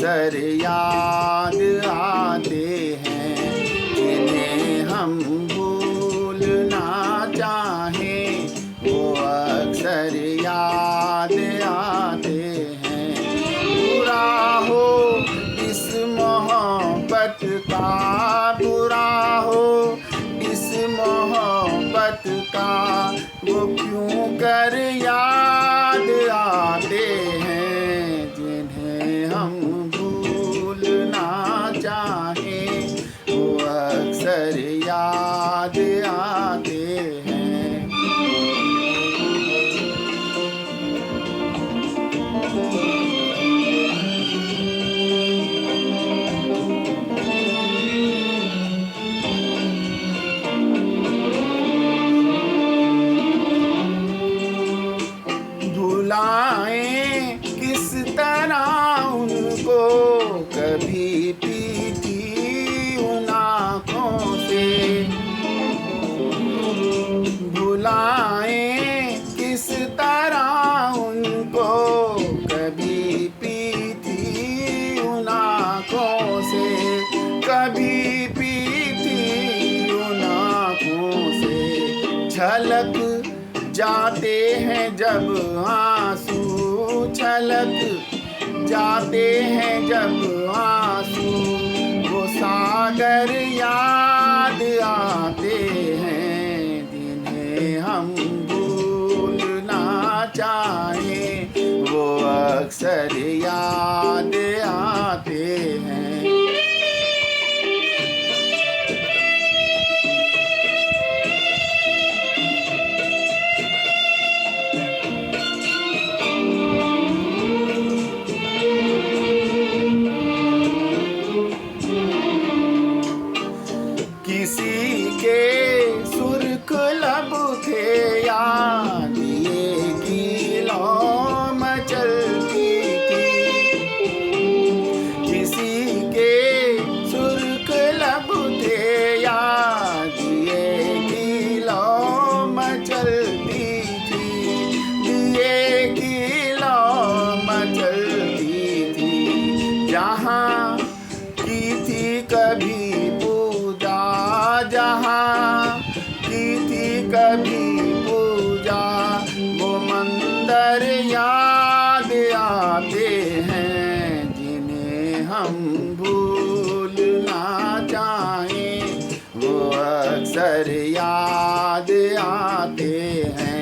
अक्सर याद आते हैं, जिन्हें हम भूलना चाहें वो अक्सर याद आते हैं। बुरा हो इस मोहब्बत का, बुरा हो इस मोहब्बत का, वो क्यों कर याद आते हैं, जिन्हें हम भूलना चाहें वो अक्सर याद आते हैं। भुलाएं किस तरह उनको, कभी पीती उन आँखों से। भुलाएं किस तरह उनको, कभी पीती उन आँखों से, कभी पीती उन आँखों से। छलक जाते हैं जब आंसू, छलक जाते हैं जब आंसू, वो सागर याद आते हैं, जिन्हें हम भूलना चाहें वो अक्सर याद आते हैं। किसी के सुर्ख लब थे याद ये गीलों मचलती थी, किसी के सुर्ख लब थे याद ये गीलों मचलती थी, ये गीलों मचलती थी। जहाँ की थी कभी जहाँ की थी कभी पूजा, वो मंदिर याद आते हैं, जिन्हें हम भूलना चाहें वो अक्सर याद आते हैं।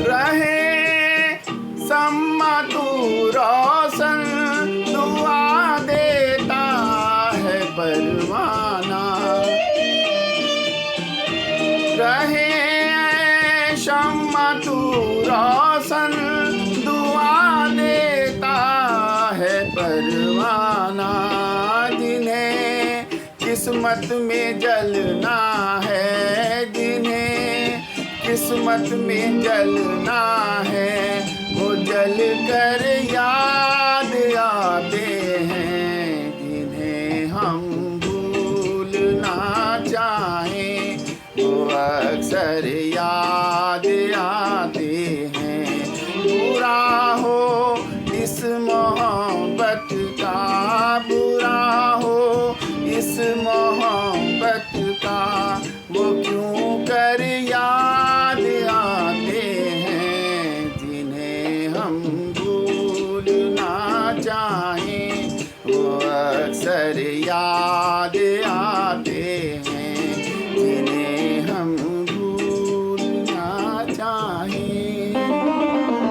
रहे सम्मा तू रोशन, दुआ देता है परवाना। रहे शम्मा तू रोशन, दुआ देता है परवाना। जिन्हें किस्मत में जलना है, जिन्हें किस्मत में जलना है, वो जल कर याद आते हैं, जिन्हें हम भूलना चाहें वो अक्सर याद आते हैं। बुरा हो इस मोहब्बत का, बुरा हो इस मोहब्बत का, वो क्यों कर याद आते हैं, जिन्हें हम भूलना चाहें वो अक्सर याद आते